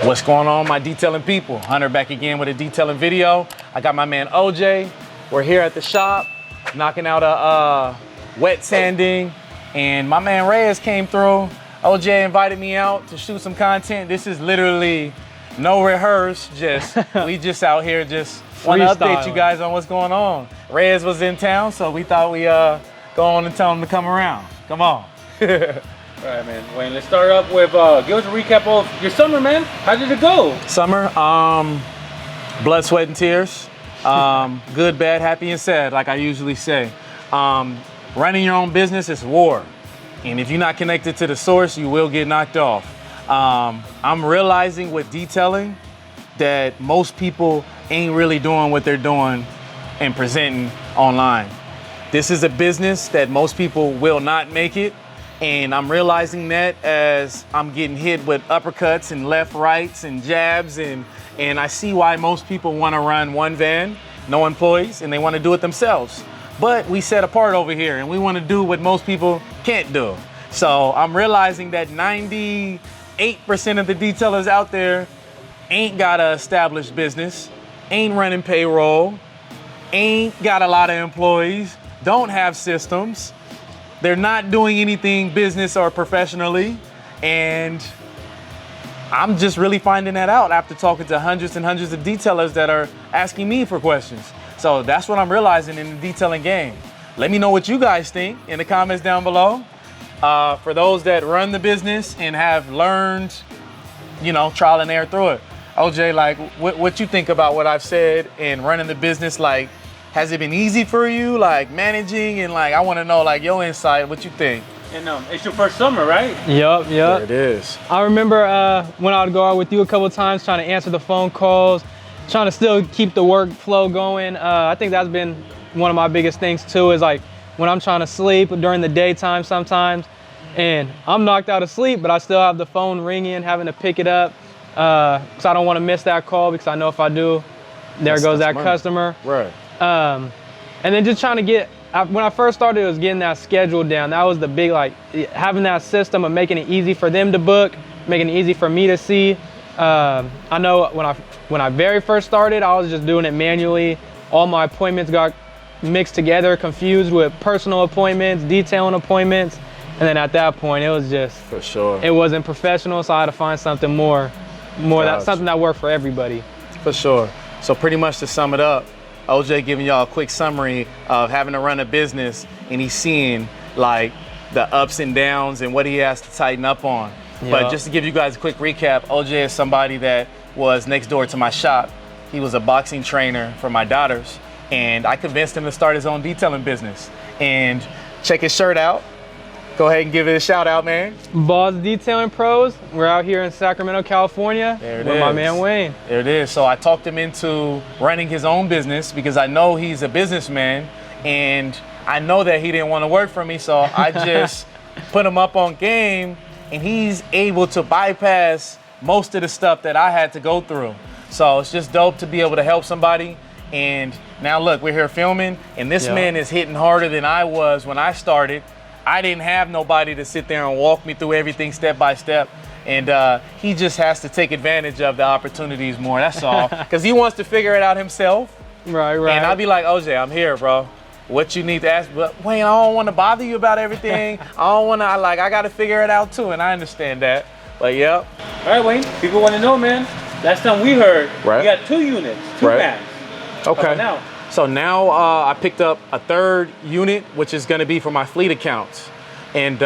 What's going on, my detailing people? Hunter back again with a detailing video. I got my man OJ. We're here at the shop, knocking out a wet sanding, and my man Reyes came through. OJ invited me out to shoot some content. This is literally no rehearse, we just out here just want to update you guys on what's going on. Reyes was in town, so we thought we go on and tell him to come around. Come on. All right, man. Wayne, let's start up with give us a recap of your summer, man. How did it go? Summer, blood, sweat, and tears. Good, bad, happy, and sad, like I usually say. Running your own business is war. And if you're not connected to the source, you will get knocked off. I'm realizing with detailing that most people ain't really doing what they're doing and presenting online. This is a business that most people will not make it. And I'm realizing that as I'm getting hit with uppercuts and left, rights and jabs. And I see why most people want to run one van, no employees, and they want to do it themselves. But we set apart over here and we want to do what most people can't do. So I'm realizing that 98% of the detailers out there ain't got an established business, ain't running payroll, ain't got a lot of employees, don't have systems. They're not doing anything business or professionally. And I'm just really finding that out after talking to hundreds and hundreds of detailers that are asking me for questions. So that's what I'm realizing in the detailing game. Let me know what you guys think in the comments down below. For those that run the business and have learned, trial and error through it. OJ, like, what you think about what I've said in running the business? Like, has it been easy for you, like managing, and like I want to know like your insight, what you think? And it's your first summer, right? Yep. There it is. I remember when I would go out with you a couple of times, trying to answer the phone calls, trying to still keep the workflow going. I think that's been one of my biggest things too, is like when I'm trying to sleep during the daytime sometimes, and I'm knocked out of sleep, but I still have the phone ringing, having to pick it up, because I don't want to miss that call, because I know if I do, there goes that customer. Right. And then just trying to get, when I first started, it was getting that schedule down. That was the big, like, having that system of making it easy for them to book, making it easy for me to see. I know when I very first started, I was just doing it manually. All my appointments got mixed together, confused with personal appointments, detailing appointments. And then at that point, it was just, for sure, it wasn't professional, so I had to find something something that worked for everybody. For sure. So pretty much to sum it up, OJ giving y'all a quick summary of having to run a business, and he's seeing like the ups and downs and what he has to tighten up on. Yep. But just to give you guys a quick recap, OJ is somebody that was next door to my shop. He was a boxing trainer for my daughters, and I convinced him to start his own detailing business. And check his shirt out. Go ahead and give it a shout out, man. Boss Detailing Pros. We're out here in Sacramento, California with my man Wayne. There it is. So I talked him into running his own business because I know he's a businessman, and I know that he didn't want to work for me. So I just put him up on game, and he's able to bypass most of the stuff that I had to go through. So it's just dope to be able to help somebody. And now look, we're here filming, and this man is hitting harder than I was when I started. I didn't have nobody to sit there and walk me through everything step by step. And he just has to take advantage of the opportunities more, that's all. Because he wants to figure it out himself. Right. And I'll be like, OJ, I'm here, bro. What you need to ask, but Wayne, I don't want to bother you about everything. I got to figure it out too, and I understand that. But yep. All right, Wayne, people want to know, man. Last time we heard, you got 2 units, 2 vans. Okay. Now. So now I picked up a 3rd unit, which is going to be for my fleet accounts. And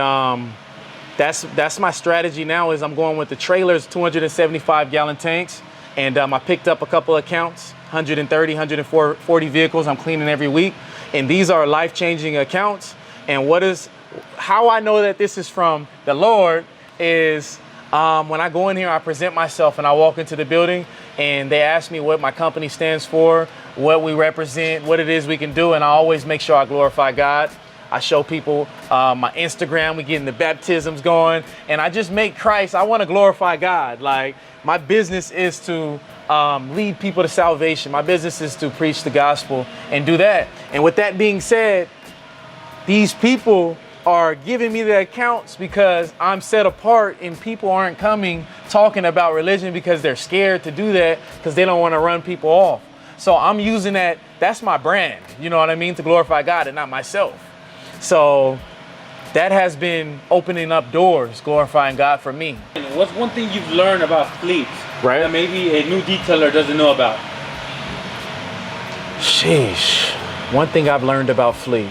that's my strategy now, is I'm going with the trailers, 275 gallon tanks. And I picked up a couple accounts, 130, 140 vehicles I'm cleaning every week. And these are life-changing accounts. And how I know that this is from the Lord is when I go in here, I present myself and I walk into the building and they ask me what my company stands for, what we represent, what it is we can do. And I always make sure I glorify God. I show people my Instagram, we getting the baptisms going, and I just make Christ, I want to glorify God. Like, my business is to lead people to salvation. My business is to preach the gospel and do that. And with that being said, these people are giving me the accounts because I'm set apart, and people aren't coming talking about religion because they're scared to do that because they don't want to run people off. So I'm using that. That's my brand, you know what I mean, to glorify God and not myself. So that has been opening up doors, glorifying God for me. And what's one thing you've learned about fleets Right. that maybe a new detailer doesn't know about? Sheesh. One thing I've learned about fleet.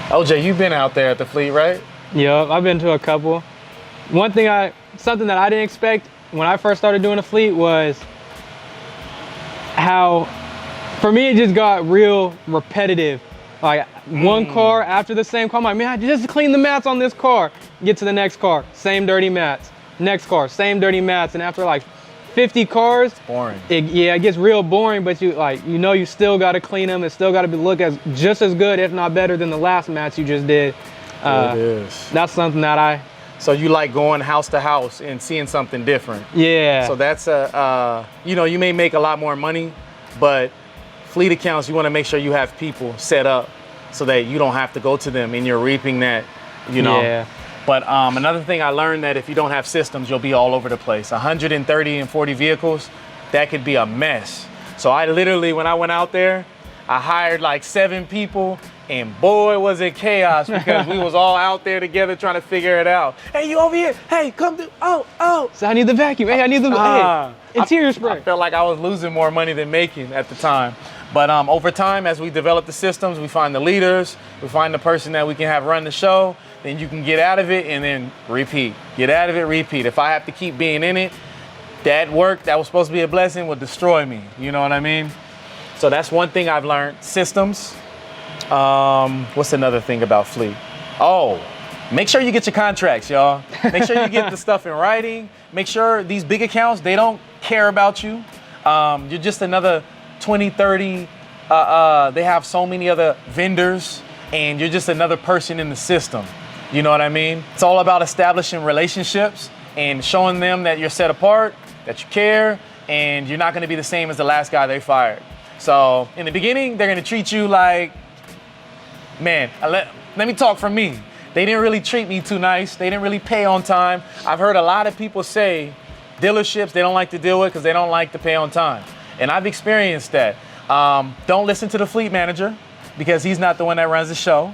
OJ, you've been out there at the fleet, right? Yep, I've been to a couple. Something that I didn't expect when I first started doing the fleet was how, for me, it just got real repetitive. Like one car after the same car, I'm like, man, I just clean the mats on this car. Get to the next car, same dirty mats. Next car, same dirty mats. And after like 50 cars, Boring. it gets real boring, but you still got to clean them. It still got to look just as good, if not better, than the last mats you just did. It is. That's something that So you like going house to house and seeing something different. yeah. So that's you may make a lot more money, but fleet accounts, you want to make sure you have people set up so that you don't have to go to them and you're reaping that, Yeah. But another thing I learned, that if you don't have systems, you'll be all over the place. 130 and 40 vehicles, that could be a mess. So I literally, when I went out there, I hired like 7 people, and boy, was it chaos because we was all out there together trying to figure it out. Hey, you over here? Hey, come do. Oh. So I need the vacuum. Hey, I need the interior spray. I felt like I was losing more money than making at the time. But over time, as we develop the systems, we find the leaders, we find the person that we can have run the show, then you can get out of it and then repeat. Get out of it, repeat. If I have to keep being in it, that work that was supposed to be a blessing will destroy me. You know what I mean? So that's one thing I've learned. Systems. What's another thing about fleet? Oh, make sure you get your contracts, y'all. Make sure you get the stuff in writing. Make sure these big accounts, they don't care about you. You're just another 20, 30. They have so many other vendors, and you're just another person in the system. You know what I mean? It's all about establishing relationships and showing them that you're set apart, that you care, and you're not going to be the same as the last guy they fired. So in the beginning, they're going to treat you like, man, let me talk for me. They didn't really treat me too nice. They didn't really pay on time. I've heard a lot of people say dealerships they don't like to deal with because they don't like to pay on time. And I've experienced that. Don't listen to the fleet manager because he's not the one that runs the show.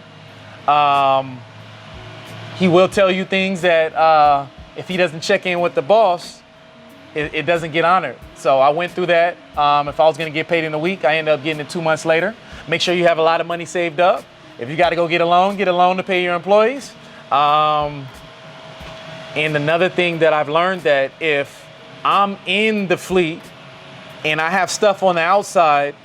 He will tell you things that if he doesn't check in with the boss, it doesn't get honored. So I went through that. If I was going to get paid in a week, I ended up getting it 2 months later. Make sure you have a lot of money saved up. If you got to go get a loan to pay your employees. And another thing that I've learned, that if I'm in the fleet and I have stuff on the outside,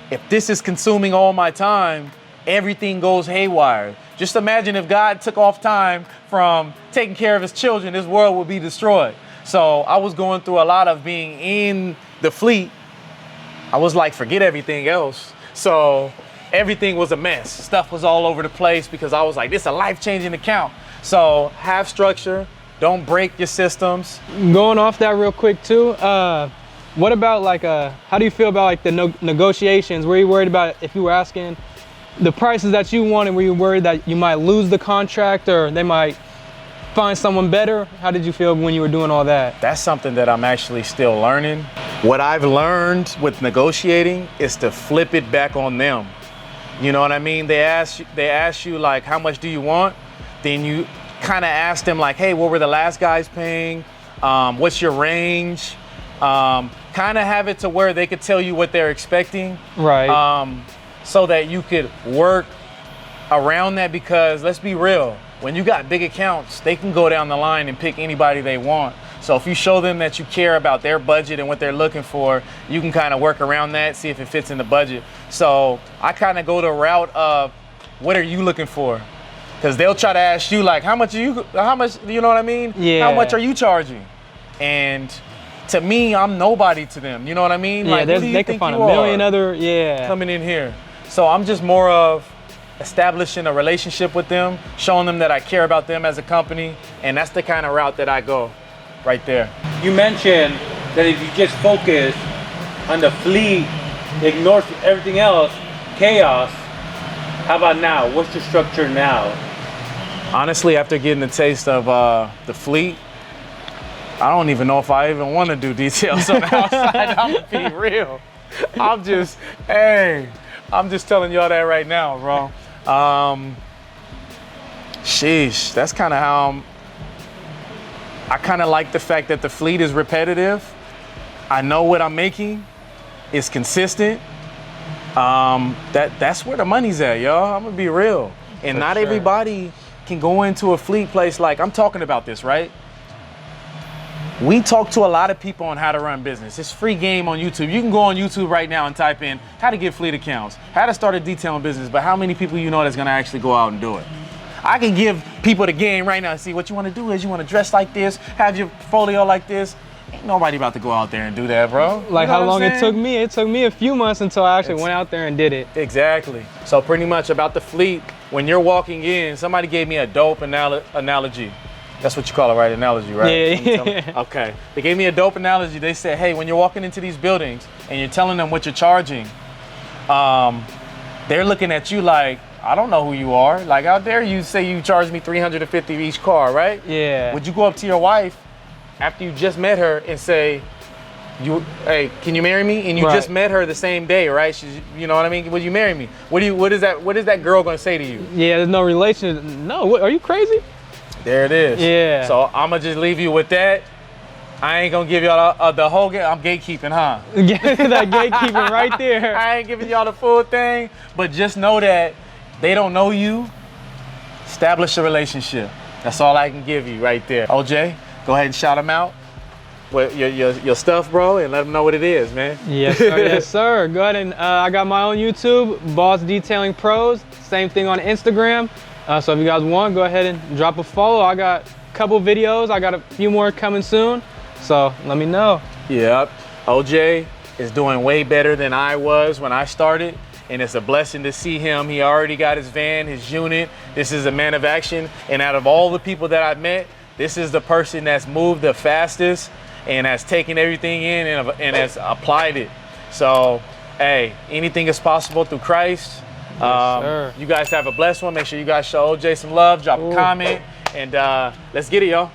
if this is consuming all my time, everything goes haywire. Just imagine if God took off time from taking care of his children, this world would be destroyed. So I was going through a lot of being in the fleet. I was like, forget everything else. So everything was a mess. Stuff was all over the place because I was like, this is a life-changing account. So have structure. Don't break your systems. Going off that real quick too, what about how do you feel about like the negotiations? Were you worried about, if you were asking the prices that you wanted, were you worried that you might lose the contract or they might find someone better? How did you feel when you were doing all that? That's something that I'm actually still learning. What I've learned with negotiating is to flip it back on them. You know what I mean? They ask you like, how much do you want? Then you kind of ask them like, hey, what were the last guys paying? What's your range? Kind of have it to where they could tell you what they're expecting. Right. So that you could work around that, because let's be real, when you got big accounts, they can go down the line and pick anybody they want. So if you show them that you care about their budget and what they're looking for, you can kind of work around that, see if it fits in the budget. So I kind of go the route of, what are you looking for? Because they'll try to ask you like, how much, you know what I mean? Yeah. How much are you charging? And to me, I'm nobody to them. You know what I mean? Yeah, like, who do you they think can find a you million are other, coming in here? So I'm just more of establishing a relationship with them, showing them that I care about them as a company, and that's the kind of route that I go right there. You mentioned that if you just focus on the fleet, ignore everything else, chaos. How about now? What's your structure now? Honestly, after getting the taste of the fleet, I don't even know if I even want to do details on the outside. I'm gonna be real. I'm just telling y'all that right now, bro. Sheesh, that's kind of how I kind of like the fact that the fleet is repetitive. I know what I'm making. It's consistent. That's where the money's at, y'all. I'm gonna be real. And not everybody can go into a fleet place like I'm talking about this, right? We talk to a lot of people on how to run business. It's free game on YouTube. You can go on YouTube right now and type in how to get fleet accounts, how to start a detailing business, but how many people you know that's gonna actually go out and do it? I can give people the game right now and see what you wanna do is you wanna dress like this, have your portfolio like this. Ain't nobody about to go out there and do that, bro. Like how long it took me? It took me a few months until I actually went out there and did it. Exactly. So pretty much about the fleet, when you're walking in, somebody gave me a dope analogy. That's what you call it, right? Analogy, right? Yeah. Okay. They gave me a dope analogy. They said, hey, when you're walking into these buildings and you're telling them what you're charging, they're looking at you like, I don't know who you are. Like out there, you say you charge me $350 each car, right? Yeah. Would you go up to your wife after you just met her and say, hey, can you marry me? And you just met her the same day, right? She's, you know what I mean? Would you marry me? What is that girl gonna say to you? Yeah, there's no relation. No, what, are you crazy? There it is. Yeah. So I'm gonna just leave you with that. I ain't gonna give y'all the whole game. I'm gatekeeping, huh? That gatekeeping right there. I ain't giving y'all the full thing, but just know that they don't know you. Establish a relationship. That's all I can give you right there. OJ, go ahead and shout them out with your stuff, bro, and let them know what it is, man. Yes, sir. Yes, sir. Go ahead and I got my own YouTube, Boss Detailing Pros. Same thing on Instagram. So if you guys want, go ahead and drop a follow. I got a couple videos. I got a few more coming soon. So let me know. Yep. OJ is doing way better than I was when I started. And it's a blessing to see him. He already got his van, his unit. This is a man of action. And out of all the people that I've met, this is the person that's moved the fastest and has taken everything in and has applied it. So, hey, anything is possible through Christ. Yes, you guys have a blessed one. Make sure you guys show OJ some love, drop a comment, and let's get it, y'all.